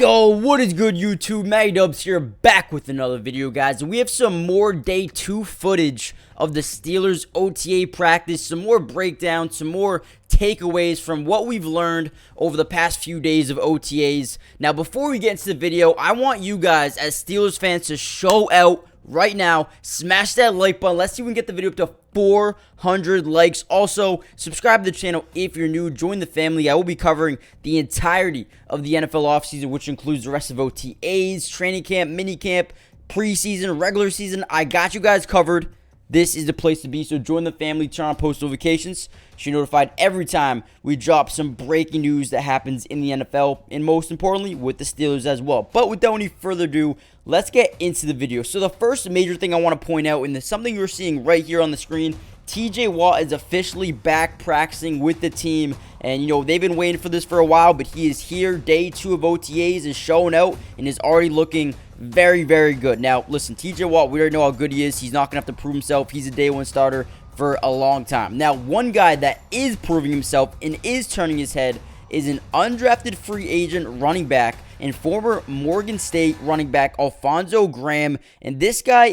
Yo, what is good, YouTube? Matty Dubs here, back with another video, guys. We have some more day 2 footage of the Steelers OTA practice, some more breakdowns, some more takeaways from what we've learned over the past few days of OTAs. Now, before we get into the video, I want you guys, as Steelers fans, to show out right now. Smash that like button. Let's see if we can get the video up to 400 likes. Also, subscribe to the channel if you're new. Join the family. I will be covering the entirety of the NFL offseason, which includes the rest of OTAs, training camp, mini camp, preseason, regular season. I got you guys covered. This is the place to be, so join the family, turn on post notifications. You're notified every time we drop some breaking news that happens in the NFL, and most importantly, with the Steelers as well. But without any further ado, let's get into the video. So the first major thing I want to point out, and there's something you're seeing right here on the screen, TJ Watt is officially back practicing with the team. And, you know, they've been waiting for this for a while, but he is here. Day 2 of OTAs is showing out and is already looking very, very good. Now, listen, TJ Watt, we already know how good he is. He's not going to have to prove himself. He's a day 1 starter for a long time. Now, one guy that is proving himself and is turning his head is an undrafted free agent running back and former Morgan State running back Alfonso Graham. And this guy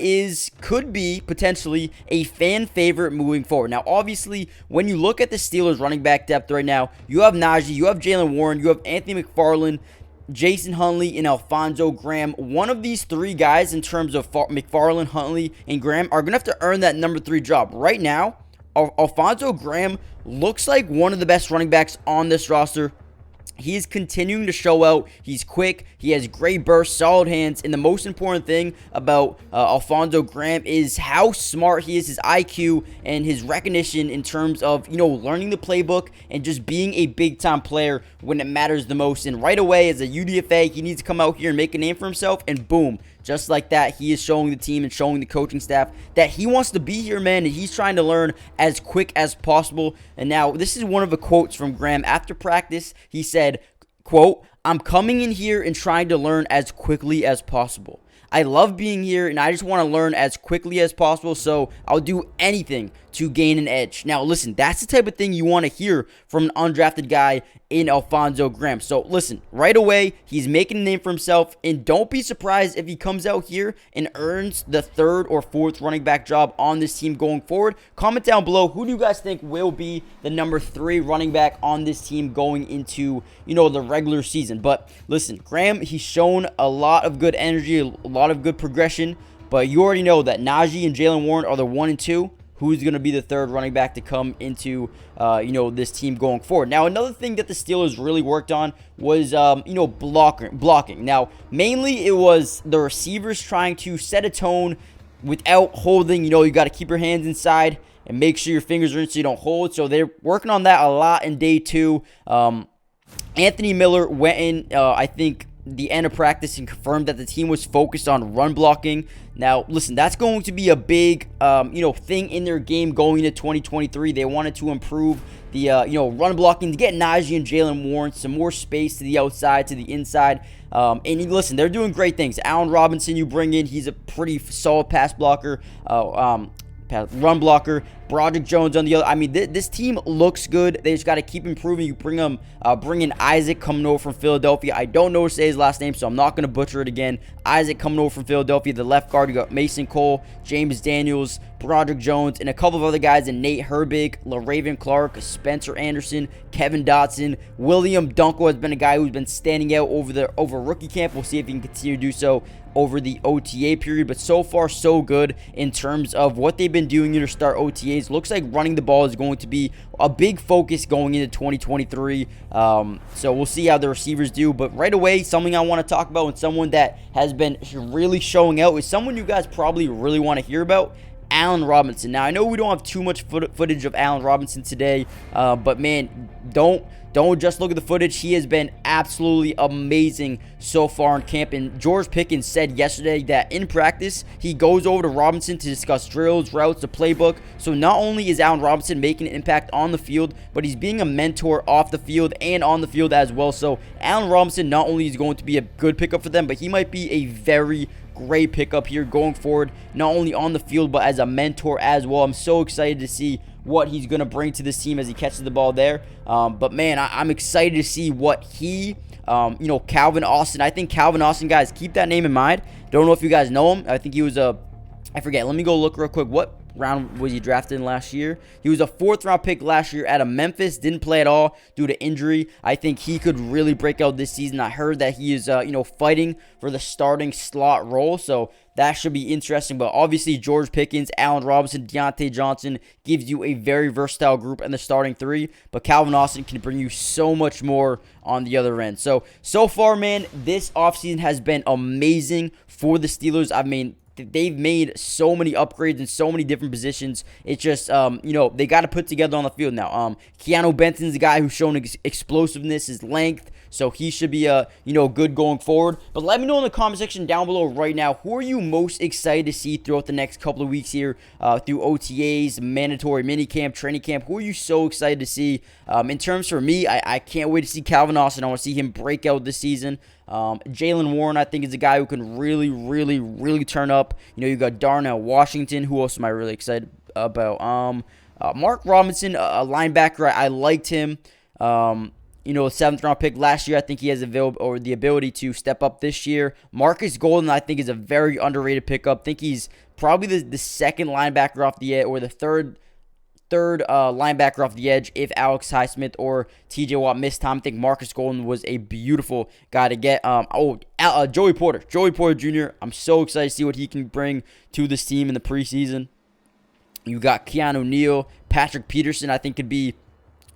could be potentially a fan favorite moving forward. Now, obviously, when you look at the Steelers running back depth right now, you have Najee, you have Jalen Warren, you have Anthony McFarland, Jason Huntley, and Alfonso Graham. One of these three guys, in terms of McFarland, Huntley, and Graham, are going to have to earn that number 3 job. Right now, Alfonso Graham looks like one of the best running backs on this roster. He is continuing to show out. He's quick. He has great burst, solid hands. And the most important thing about Alfonso Graham is how smart he is, his IQ, and his recognition in terms of, you know, learning the playbook and just being a big-time player when it matters the most. And right away, as a UDFA, he needs to come out here and make a name for himself. And boom, just like that, he is showing the team and showing the coaching staff that he wants to be here, man, and he's trying to learn as quick as possible. And now, this is one of the quotes from Graham after practice. He said, quote, "I'm coming in here and trying to learn as quickly as possible. I love being here, and I just want to learn as quickly as possible, so I'll do anything to gain an edge." Now, listen, that's the type of thing you want to hear from an undrafted guy in Alfonso Graham. So, listen, right away, he's making a name for himself, and don't be surprised if he comes out here and earns the 3rd or 4th running back job on this team going forward. Comment down below, who do you guys think will be the number 3 running back on this team going into, you know, the regular season? But, listen, Graham, he's shown a lot of good energy, a lot of good progression, but you already know that Najee and Jalen Warren are the 1 and 2. Who's going to be the 3rd running back to come into, you know, this team going forward. Now, another thing that the Steelers really worked on was, you know, blocking. Now, mainly it was the receivers trying to set a tone without holding. You know, you got to keep your hands inside and make sure your fingers are in so you don't hold. So they're working on that a lot in day 2. Anthony Miller went in, I think, the end of practice and confirmed that the team was focused on run blocking. Now, listen, that's going to be a big, you know, thing in their game going into 2023. They wanted to improve the, you know, run blocking to get Najee and Jalen Warren some more space to the outside, to the inside. And listen, they're doing great things. Allen Robinson, you bring in, he's a pretty solid pass blocker. Run blocker. Broderick Jones on the other. I mean, this team looks good. They just got to keep improving. You bring in Isaac coming over from Philadelphia. I don't know how to say his last name, so I'm not going to butcher it again. Isaac coming over from Philadelphia. The left guard, you got Mason Cole, James Daniels, Broderick Jones, and a couple of other guys, and Nate Herbig, LaRaven Clark, Spencer Anderson, Kevin Dotson. William Dunkel has been a guy who's been standing out over rookie camp. We'll see if he can continue to do so over the OTA period, but so far so good in terms of what they've been doing to start OTAs. Looks like running the ball is going to be a big focus going into 2023. So we'll see how the receivers do, but right away, something I want to talk about, and someone that has been really showing out, is someone you guys probably really want to hear about, Allen Robinson. Now, I know we don't have too much footage of Allen Robinson today, but man, don't just look at the footage. He has been absolutely amazing so far in camp. And George Pickens said yesterday that in practice, he goes over to Robinson to discuss drills, routes, the playbook. So not only is Allen Robinson making an impact on the field, but he's being a mentor off the field and on the field as well. So Allen Robinson not only is going to be a good pickup for them, but he might be a very great pickup here going forward, not only on the field, but as a mentor as well. I'm so excited to see what he's going to bring to this team as he catches the ball there. But man, I'm excited to see what he Calvin Austin. I think Calvin Austin, guys, keep that name in mind. Don't know if you guys know him. I think he was I forget. Let me go look real quick. What round was he drafted in last year? He was a 4th round pick last year out of Memphis. Didn't play at all due to injury. I think he could really break out this season. I heard that he is, fighting for the starting slot role. So that should be interesting. But obviously, George Pickens, Allen Robinson, Deontay Johnson gives you a very versatile group in the starting 3. But Calvin Austin can bring you so much more on the other end. So far, man, this offseason has been amazing for the Steelers. I mean, they've made so many upgrades in so many different positions. It's just, they got to put together on the field now. Keanu Benson's the guy who's shown explosiveness, his length, so he should be, good going forward. But let me know in the comment section down below right now, who are you most excited to see throughout the next couple of weeks here through OTAs, mandatory minicamp, training camp? Who are you so excited to see? In terms for me, I can't wait to see Calvin Austin. I want to see him break out this season. Jaylen Warren, I think, is a guy who can really, really, really turn up. You got Darnell Washington. Who else am I really excited about? Mark Robinson, a linebacker. I liked him. 7th round pick last year. I think he has the ability to step up this year. Marcus Golden, I think, is a very underrated pickup. I think he's probably the 2nd linebacker off the edge, or the third linebacker off the edge if Alex Highsmith or TJ Watt missed time. I think Marcus Golden was a beautiful guy to get. Joey Porter Jr. I'm so excited to see what he can bring to this team in the preseason. You got Keanu Neal, Patrick Peterson. I think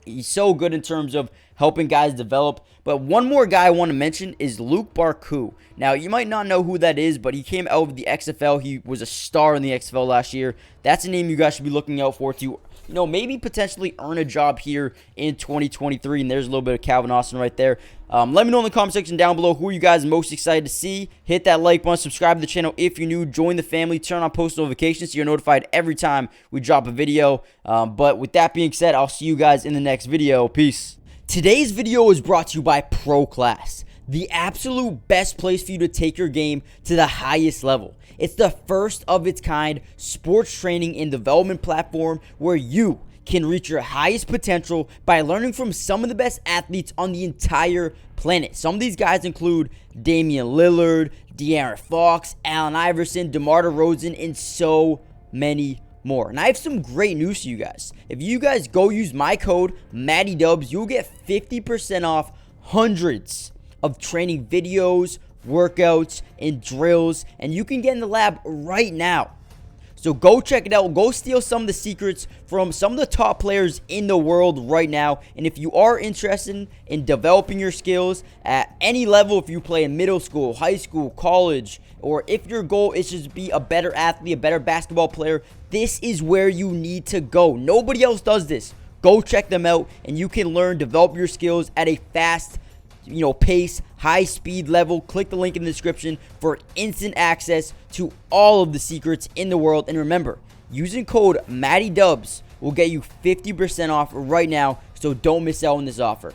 he's so good in terms of helping guys develop. But one more guy I want to mention is Luke Barku. Now, you might not know who that is, but he came out of the XFL. He was a star in the XFL last year. That's a name you guys should be looking out for to, maybe potentially earn a job here in 2023. And there's a little bit of Calvin Austin right there. Let me know in the comment section down below who you guys are most excited to see. Hit that like button, subscribe to the channel if you're new, join the family, turn on post notifications so you're notified every time we drop a video. But with that being said, I'll see you guys in the next video. Peace. Today's video is brought to you by Pro Class, the absolute best place for you to take your game to the highest level. It's the first of its kind sports training and development platform where you can reach your highest potential by learning from some of the best athletes on the entire planet. Some of these guys include Damian Lillard, De'Aaron Fox, Allen Iverson, DeMar DeRozan, and so many more. And I have some great news for you guys. If you guys go use my code MattyDubs, you'll get 50% off hundreds of training videos, workouts, and drills, and you can get in the lab right now. So go check it out. Go steal some of the secrets from some of the top players in the world right now. And if you are interested in developing your skills at any level, if you play in middle school, high school, college, or if your goal is just to be a better athlete, a better basketball player, this is where you need to go. Nobody else does this. Go check them out, and you can learn, develop your skills at a fast pace, high speed level. Click the link in the description for instant access to all of the secrets in the world. And remember, using code MattyDubs will get you 50% off right now, so don't miss out on this offer.